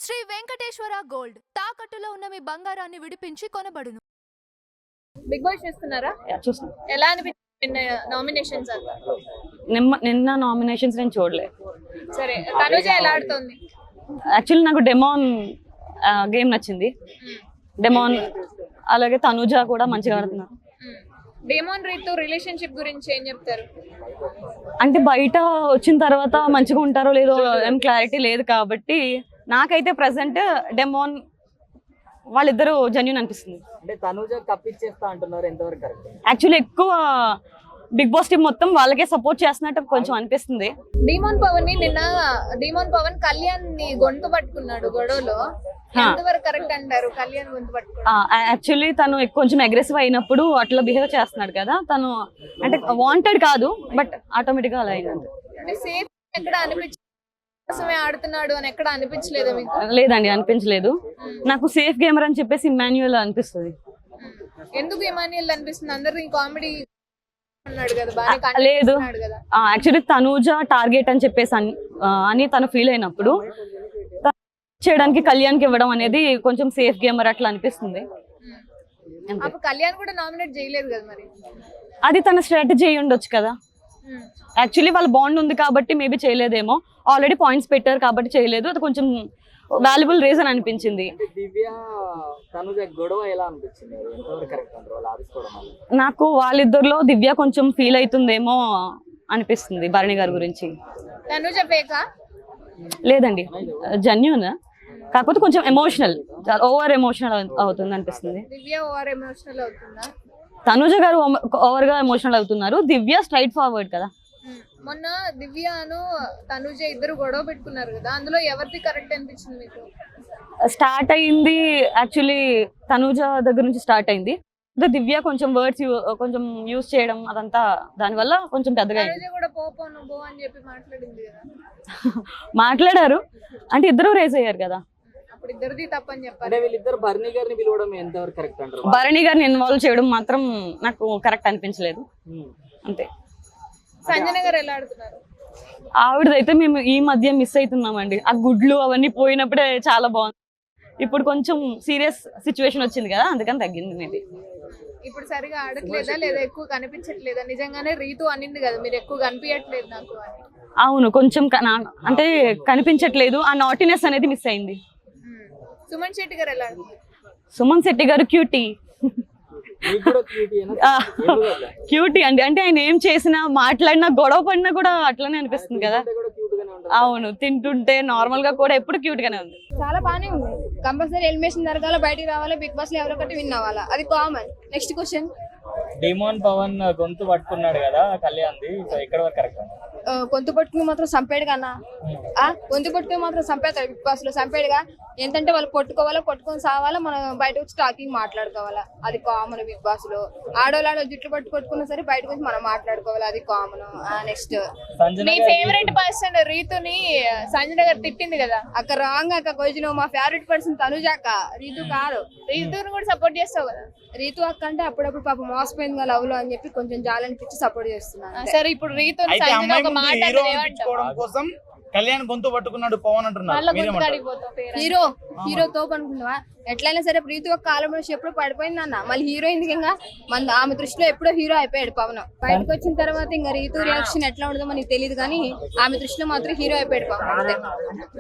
Shri Venkateswara gold తాకట్టులో ఉన్న మీ బంగారాన్ని విడిపించి కొనబడును. బిగ్ బాస్ చూస్తున్నారా? చూస్తాను. ఎలా అనిపించింది నామినేషన్స్ అంతా? నిన్న నామినేషన్స్ నేను చూడలేదు. సరే, తనుజ ఎలా ఆడుతోంది? యాక్చువల్లీ నాకు డెమాన్ గేమ్ నచ్చింది. డెమాన్ అలాగే తనుజ కూడా మంచిగా ఆడుతున్నారు. డెమాన్ రీతు రిలేషన్షిప్ గురించి ఏం చెప్తారు? అంటే బయట వచ్చిన తర్వాత మంచిగా ఉంటారో లేదో ఏం క్లారిటీ లేదు కాబట్టి నాకైతే ప్రెసెంట్ డెమాన్ వాళ్ళిద్దరూ జెన్యూన్ అనిపిస్తుంది. అంటే తనుజ కప్పిచ్చేస్తా అంటున్నారు, ఎంతవరకు కరెక్ట్? యాక్చువల్లీ ఎక్కువ బిగ్ బాస్ టీం మొత్తం వాళ్ళకే సపోర్ట్ చేస్తున్నట్టు కొంచెం అనిపిస్తుంది. డీమోన్ పవన్ ని నిన్న కళ్యాణ్ ని గొంతు పట్టుకున్నాడు గొడవలో. ఎంతవరకు కరెక్ట్ అంటారు కళ్యాణ్ గొంతు పట్టుకున్నాడు? యాక్చువల్లీ తను కొంచెం అగ్రెసివ్ అయినప్పుడు అట్లా బిహేవ్ చేస్తున్నాడు కదా, తను అంటే వాంటెడ్ కాదు బట్ ఆటోమేటిక్ గా అలా అయింది. అంటే సేఫ్ ఎక్కడ అనిపించ కోసమే ఆడుతున్నాడు అని ఎక్కడ అనిపించలేదు మీకు? లేదండి, అనిపించలేదు. నాకు సేఫ్ గేమర్ అని చెప్పేసి ఇమాన్యుయల్ అనిపిస్తుంది. ఎందుకు ఇమాన్యుయల్ అనిపిస్తుంది? అందరు కామెడీ అన్నాడు కదా, బాగా లేదు యాక్చువల్లీ తనూజ టార్గెట్ అని చెప్పేసి అని తను ఫీల్ అయినప్పుడు చేయడానికి కళ్యాణ్కి ఇవ్వడం అనేది కొంచెం సేఫ్ గేమర్ అట్లా అనిపిస్తుంది. అప్పుడు కళ్యాణ్ కూడా నామినేట్ చేయలేదు కదా మరి? అది తన స్ట్రాటజీ అయి ఉండొచ్చు కదా. యాక్చువల్లీ వాళ్ళ బాండ్ ఉంది కాబట్టి మేబీ చేయలేదేమో. ఆల్రెడీ పాయింట్స్ పెట్టారు కాబట్టి చేయలేదు. అది కొంచెం వాల్యుబుల్ రీజన్ అనిపించింది. దివ్య తనుజ గొడవ ఎలా అనిపించింది? ఎంతవరకు కరెక్ట్ అంటారు వాళ్ళు ఆడుకోవడం? నాకు వాళ్ళిద్దరిలో దివ్య కొంచెం ఫీల్ అవుతుందేమో అనిపిస్తుంది భరణి గారి గురించి. తనుజ ఫేకా? లేదండి, జెన్యూన్. కాకపోతే కొంచెం ఎమోషనల్, ఓవర్ ఎమోషనల్ అవుతుంది అనిపిస్తుంది. దివ్య ఓవర్ ఎమోషనల్ అవుతుందా? తనుజ గారు ఓవర్ గా ఎమోషనల్ అవుతున్నారు, దివ్య స్ట్రైట్ ఫార్వర్డ్ కదా. మొన్న దివ్యను తనుజ ఇద్దరు గొడవ పెట్టుకున్నారు కదా, అందులో ఎవరిది కరెక్ట్ అనిపించింది మీకు? స్టార్ట్ అయింది యాక్చువల్లీ తనుజ దగ్గర నుంచి స్టార్ట్ అయింది. దివ్య కొంచెం వర్డ్స్ కొంచెం యూజ్ చేయడం అదంతా దానివల్ల కొంచెం పెద్దగా తనుజ కూడా పో అని చెప్పి మాట్లాడింది కదా. మాట్లాడారు అంటే ఇద్దరు రేజ్ అయ్యారు కదా. అప్పుడు ఇద్దరిది తప్పని చెప్పారు. అంటే వీళ్ళిద్దరు భరణి గారిని పిలవడం ఎంతవరకు కరెక్ట్ అంటారు? భరణి గారిని ఇన్వాల్వ్ చేయడం మాత్రం నాకు కరెక్ట్ అనిపించలేదు. అంతే. సంజన గారు ఎలా ఆడుతున్నారు? ఆవిడదైతే మేము ఈ మధ్య మిస్ అవుతున్నామండి. ఆ గుడ్లు అవన్నీ పోయినప్పుడే చాలా బాగుంది. ఇప్పుడు కొంచెం సీరియస్ సిచ్యువేషన్ వచ్చింది కదా, అందుకని తగ్గింది మేబీ. ఇప్పుడు సరిగా ఆడట్లేదా లేదా ఎక్కువ కనిపించట్లేదా? నిజంగానే రీతు అనింది కదా మీరు ఎక్కువ కనిపించట్లేదు నాకు అని. అవును, కొంచెం అంటే కనిపించట్లేదు, ఆ నాటినెస్ అనేది మిస్ అయింది. సుమన్ శెట్టి గారు ఎలా ఆడుతున్నారు? సుమన్ శెట్టి గారు క్యూటీ క్యూటీ అండి. అంటే ఆయన ఏం చేసినా మాట్లాడినా గొడవ పడినా కూడా అట్లనే అనిపిస్తుంది కదా. అవును, తింటుంటే నార్మల్ గా కూడా ఎప్పుడు క్యూట్ గానే ఉంది. చాలా బానే ఉంది. కంపల్సరీ ఎలిమినేషన్ జరగాల, బయటికి రావాలి, బిగ్ బాస్ లో ఎవరో ఒకటి విన్ అవ్వాలా, అది common. Next question. Demon Pavan గొంతు పట్టుకున్నాడు కదా కళ్యాణ్ది, సో ఎక్కడ వరకు కరెక్ట్? గొంతు పట్టుకుని మాత్రం సంపేడు కన్నా, గొంతు పట్టుకుని మాత్రం సంపేస్తాడు బిగ్ బాస్ లో. సంపేడుగా ఏంటంటే వాళ్ళు కొట్టుకొని సావాలా, మనం బయట వచ్చి టాకింగ్ మాట్లాడుకోవాలా, అది కామన్ బిగ్ బాస్ లో. ఆడోళ్ళు జుట్లు కొట్టుకున్నా సరే బయటకు వచ్చి మనం మాట్లాడుకోవాలి, అది కామన్. నెక్స్ట్ మీ ఫేవరెట్ పర్సన్ రీతుని సంజన గారు తిట్టింది కదా, అక్కడ రాంగ్ అక్క కొంచెం. మా ఫేవరెట్ పర్సన్ తనుజ అక్క, రీతు కాదు. రీతుని కూడా సపోర్ట్ చేస్తావు కదా? రీతు అక్క అంటే అప్పుడప్పుడు పాప మోసపోయింది కదా లవ్ లో అని చెప్పి కొంచెం జాలనిపించి సపోర్ట్ చేస్తున్నాను. సరే, ఇప్పుడు రీతుని సంజన ఒక మాట కోసం కళ్యాణ్ గొంతు పట్టుకున్నాడు పవన్ అంటున్నారు. హీరో తోపు అనుకున్నావా? ఎట్లయినా సరే ప్రీతి ఒక కాలం ఎప్పుడు పడిపోయింది అన్న, మళ్ళీ హీరో ఎందుకు? ఇంకా ఆమె దృష్టిలో ఎప్పుడో హీరో అయిపోయాడు పవన్. బయటకు వచ్చిన తర్వాత ఇంకా రీతు రియాక్షన్ ఎట్లా ఉండదో మనకి తెలియదు, కానీ ఆమె దృష్టిలో మాత్రం హీరో అయిపోయాడు పవన్. అంతే.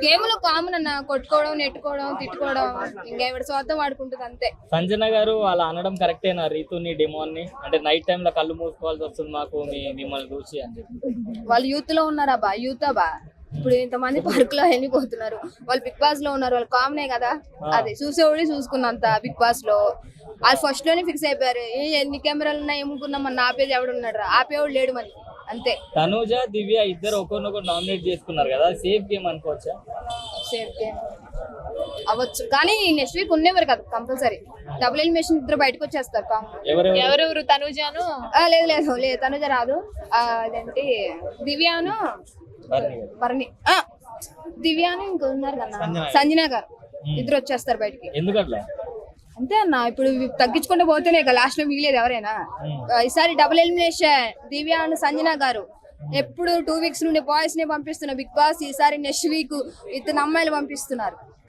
గేమ్ లో కామన్ అన్న, కొట్టుకోవడం, నెట్టుకోవడం, తిట్టుకోవడం, ఇంకా ఎవరి స్వార్థం వాడుకుంటుంది అంతే. సంజన గారు అలా అనడం కరెక్టేనా రీతుని డెమోన్ ని? అంటే నైట్ టైం లో కళ్ళు మూసుకోవాల్సి వస్తుంది మాకు మిమ్మల్ని చూసి అని చెప్పి. వాళ్ళు యూత్ లో ఉన్నారా బా? యూత్ బా ఇప్పుడు ఇంతమంది పార్క్ లో వెళ్ళిపోతున్నారు, వాళ్ళు బిగ్ బాస్ లో ఉన్నారు, వాళ్ళు కామనే కదా. అది చూసేవాడి చూసుకున్నంత బిగ్ బాస్ లో వాళ్ళు ఫస్ట్ లోనే ఫిక్స్ అయిపోయారు. ఎన్ని కెమెరాలు ఉన్నాయి ఏమనుకున్నాం, మన ఆపేది ఎవడున్నాడు? ఆపేవాడు లేడు మరి, అంతే. తనుజ దివ్య ఇద్దరు ఒకరినొకరు నామినేట్ చేసుకున్నారు కదా, సేఫ్ గేమ్ అనుకోవచ్చా? సేఫ్ గేమ్ అవ్వచ్చు, కానీ నెక్స్ట్ వీక్ ఉండేవారు కదా కంపల్సరీ. డబుల్ ఎలిమినేషన్ ఇద్దరు బయటకు వచ్చేస్తారు. ఎవరెవరు? తనుజాను? లేదు తనుజ రాదు. అదేంటి దివ్యాను, భరణి, దివ్యాను ఇంకా ఉన్నారు కదా సంజన గారు, ఇద్దరు వచ్చేస్తారు బయటికి. ఎందుకట్లా? అంతే అన్న, ఇప్పుడు తగ్గించుకుంటూ పోతేనే కదా లాస్ట్ లో మిగిలేదు ఎవరైనా. ఈసారి double elimination Divya and Sanjana గారు. ఎప్పుడు 2 వీక్స్ నుండి బాయ్స్ నే పంపిస్తున్నారు బిగ్ బాస్, ఈసారి నెక్స్ట్ వీక్ ఇద్దరు అమ్మాయిలు పంపిస్తున్నారు.